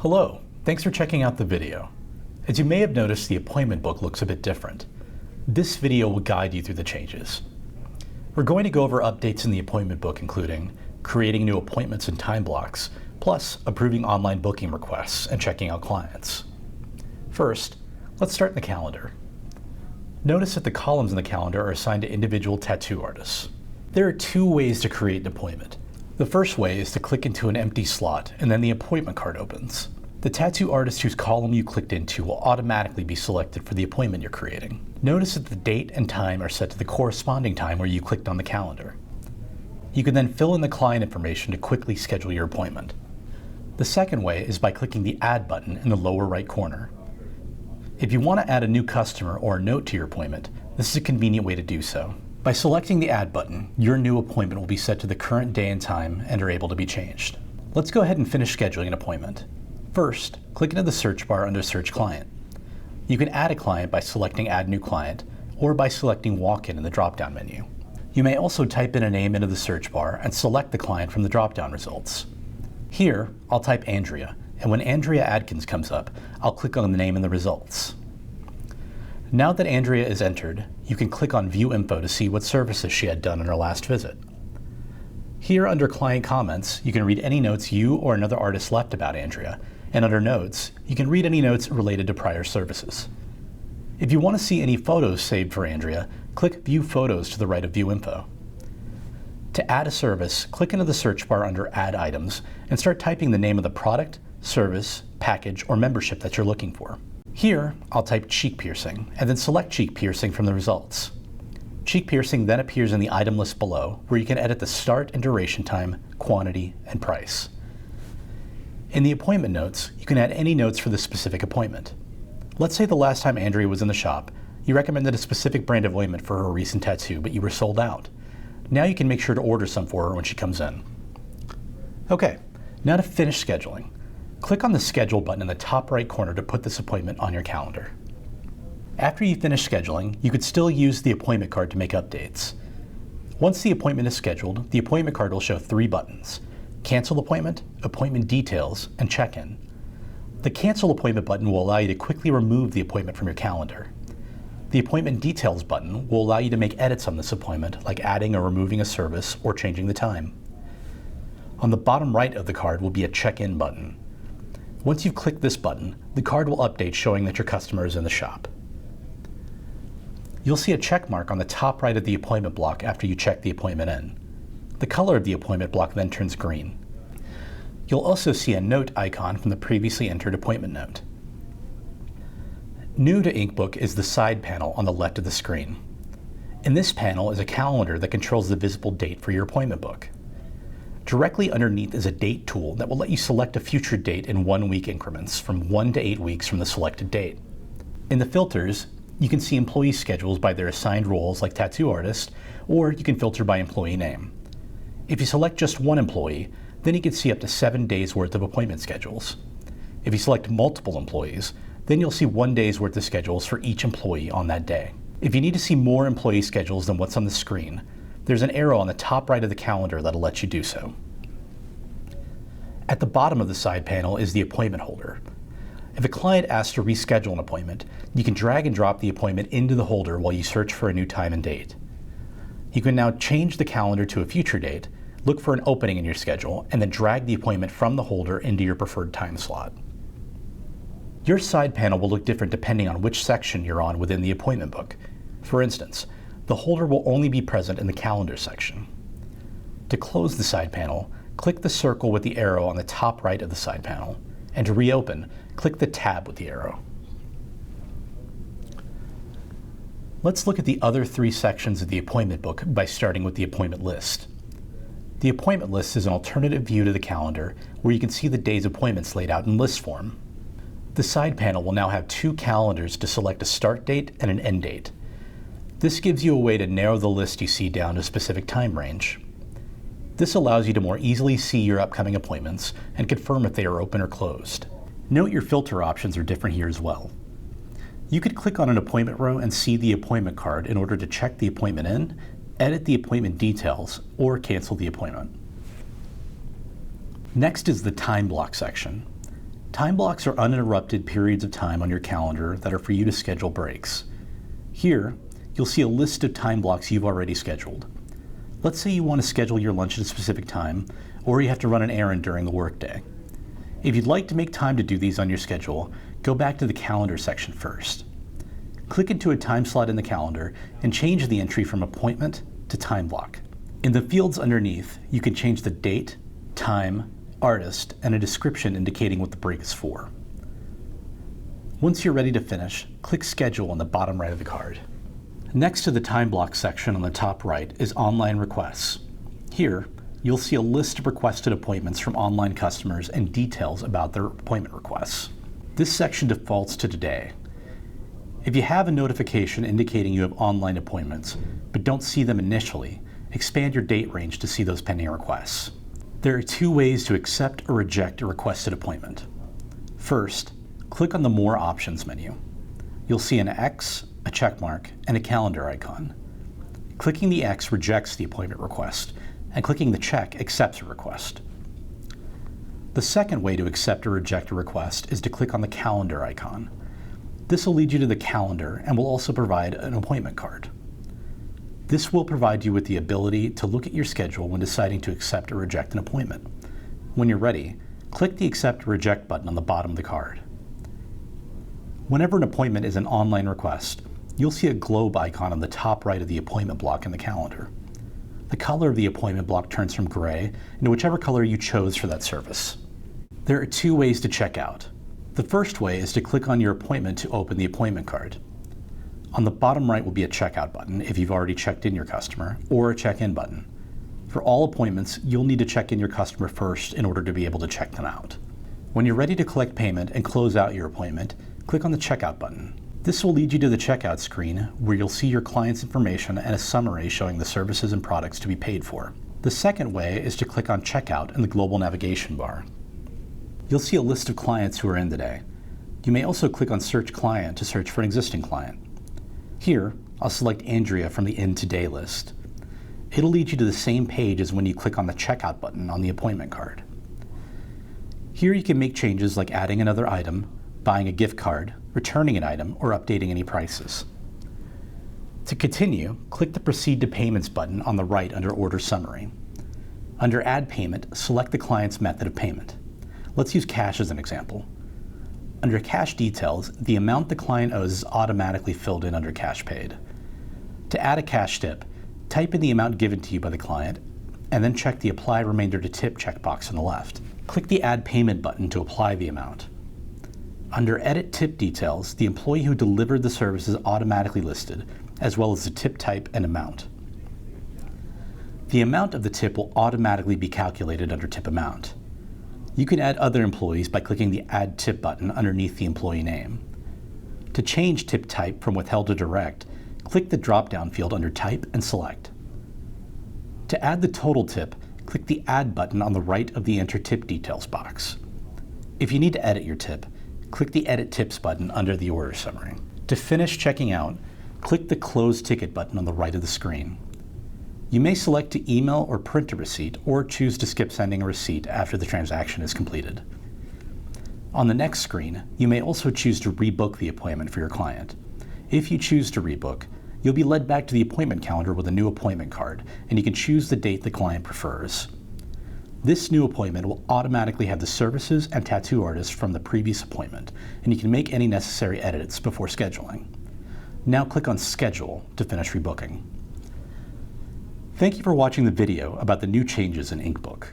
Hello, thanks for checking out the video. As you may have noticed, the appointment book looks a bit different. This video will guide you through the changes. We're going to go over updates in the appointment book, including creating new appointments and time blocks, plus approving online booking requests and checking out clients. First, let's start in the calendar. Notice that the columns in the calendar are assigned to individual tattoo artists. There are two ways to create an appointment. The first way is to click into an empty slot and then the appointment card opens. The tattoo artist whose column you clicked into will automatically be selected for the appointment you're creating. Notice that the date and time are set to the corresponding time where you clicked on the calendar. You can then fill in the client information to quickly schedule your appointment. The second way is by clicking the Add button in the lower right corner. If you want to add a new customer or a note to your appointment, this is a convenient way to do so. By selecting the Add button, your new appointment will be set to the current day and time and are able to be changed. Let's go ahead and finish scheduling an appointment. First, click into the search bar under Search Client. You can add a client by selecting Add New Client or by selecting Walk-in in the drop-down menu. You may also type in a name into the search bar and select the client from the drop-down results. Here, I'll type Andrea, and when Andrea Adkins comes up, I'll click on the name in the results. Now that Andrea is entered, you can click on View Info to see what services she had done in her last visit. Here under Client Comments, you can read any notes you or another artist left about Andrea, and under Notes, you can read any notes related to prior services. If you want to see any photos saved for Andrea, click View Photos to the right of View Info. To add a service, click into the search bar under Add Items and start typing the name of the product, service, package, or membership that you're looking for. Here, I'll type cheek piercing, and then select cheek piercing from the results. Cheek piercing then appears in the item list below, where you can edit the start and duration time, quantity, and price. In the appointment notes, you can add any notes for the specific appointment. Let's say the last time Andrea was in the shop, you recommended a specific brand of ointment for her recent tattoo, but you were sold out. Now you can make sure to order some for her when she comes in. Okay, now to finish scheduling. Click on the Schedule button in the top right corner to put this appointment on your calendar. After you finish scheduling, you could still use the appointment card to make updates. Once the appointment is scheduled, the appointment card will show three buttons: Cancel Appointment, Appointment Details, and Check-in. The Cancel Appointment button will allow you to quickly remove the appointment from your calendar. The Appointment Details button will allow you to make edits on this appointment, like adding or removing a service or changing the time. On the bottom right of the card will be a Check-in button. Once you've clicked this button, the card will update showing that your customer is in the shop. You'll see a check mark on the top right of the appointment block after you check the appointment in. The color of the appointment block then turns green. You'll also see a note icon from the previously entered appointment note. New to Inkbook is the side panel on the left of the screen. In this panel is a calendar that controls the visible date for your appointment book. Directly underneath is a date tool that will let you select a future date in 1 week increments from 1 to 8 weeks from the selected date. In the filters, you can see employee schedules by their assigned roles like tattoo artist, or you can filter by employee name. If you select just one employee, then you can see up to 7 days worth of appointment schedules. If you select multiple employees, then you'll see 1 day's worth of schedules for each employee on that day. If you need to see more employee schedules than what's on the screen, there's an arrow on the top right of the calendar that'll let you do so. At the bottom of the side panel is the appointment holder. If a client asks to reschedule an appointment, you can drag and drop the appointment into the holder while you search for a new time and date. You can now change the calendar to a future date, look for an opening in your schedule, and then drag the appointment from the holder into your preferred time slot. Your side panel will look different depending on which section you're on within the appointment book. For instance, the holder will only be present in the calendar section. To close the side panel, click the circle with the arrow on the top right of the side panel, and to reopen, click the tab with the arrow. Let's look at the other three sections of the appointment book by starting with the appointment list. The appointment list is an alternative view to the calendar where you can see the day's appointments laid out in list form. The side panel will now have two calendars to select a start date and an end date. This gives you a way to narrow the list you see down to a specific time range. This allows you to more easily see your upcoming appointments and confirm if they are open or closed. Note your filter options are different here as well. You could click on an appointment row and see the appointment card in order to check the appointment in, edit the appointment details, or cancel the appointment. Next is the time block section. Time blocks are uninterrupted periods of time on your calendar that are for you to schedule breaks. Here, you'll see a list of time blocks you've already scheduled. Let's say you want to schedule your lunch at a specific time, or you have to run an errand during the workday. If you'd like to make time to do these on your schedule, go back to the calendar section first. Click into a time slot in the calendar and change the entry from appointment to time block. In the fields underneath, you can change the date, time, artist, and a description indicating what the break is for. Once you're ready to finish, click Schedule on the bottom right of the card. Next to the time block section on the top right is Online Requests. Here, you'll see a list of requested appointments from online customers and details about their appointment requests. This section defaults to today. If you have a notification indicating you have online appointments, but don't see them initially, expand your date range to see those pending requests. There are two ways to accept or reject a requested appointment. First, click on the More Options menu. You'll see an X, a check mark, and a calendar icon. Clicking the X rejects the appointment request, and clicking the check accepts a request. The second way to accept or reject a request is to click on the calendar icon. This will lead you to the calendar and will also provide an appointment card. This will provide you with the ability to look at your schedule when deciding to accept or reject an appointment. When you're ready, click the Accept or Reject button on the bottom of the card. Whenever an appointment is an online request, you'll see a globe icon on the top right of the appointment block in the calendar. The color of the appointment block turns from gray into whichever color you chose for that service. There are two ways to check out. The first way is to click on your appointment to open the appointment card. On the bottom right will be a checkout button if you've already checked in your customer, or a check-in button. For all appointments, you'll need to check in your customer first in order to be able to check them out. When you're ready to collect payment and close out your appointment, click on the checkout button. This will lead you to the checkout screen where you'll see your client's information and a summary showing the services and products to be paid for. The second way is to click on Checkout in the global navigation bar. You'll see a list of clients who are in today. You may also click on Search Client to search for an existing client. Here, I'll select Andrea from the In Today list. It'll lead you to the same page as when you click on the Checkout button on the appointment card. Here you can make changes like adding another item, buying a gift card, returning an item, or updating any prices. To continue, click the Proceed to Payments button on the right under Order Summary. Under Add Payment, select the client's method of payment. Let's use cash as an example. Under Cash Details, the amount the client owes is automatically filled in under Cash Paid. To add a cash tip, type in the amount given to you by the client, and then check the Apply Remainder to Tip checkbox on the left. Click the Add Payment button to apply the amount. Under Edit Tip Details, the employee who delivered the service is automatically listed, as well as the tip type and amount. The amount of the tip will automatically be calculated under Tip Amount. You can add other employees by clicking the Add Tip button underneath the employee name. To change tip type from withheld to direct, click the drop-down field under Type and select. To add the total tip, click the Add button on the right of the Enter Tip Details box. If you need to edit your tip, click the Edit Tips button under the order summary. To finish checking out, click the Close Ticket button on the right of the screen. You may select to email or print a receipt, or choose to skip sending a receipt after the transaction is completed. On the next screen, you may also choose to rebook the appointment for your client. If you choose to rebook, you'll be led back to the appointment calendar with a new appointment card, and you can choose the date the client prefers. This new appointment will automatically have the services and tattoo artist from the previous appointment, and you can make any necessary edits before scheduling. Now click on Schedule to finish rebooking. Thank you for watching the video about the new changes in Inkbook.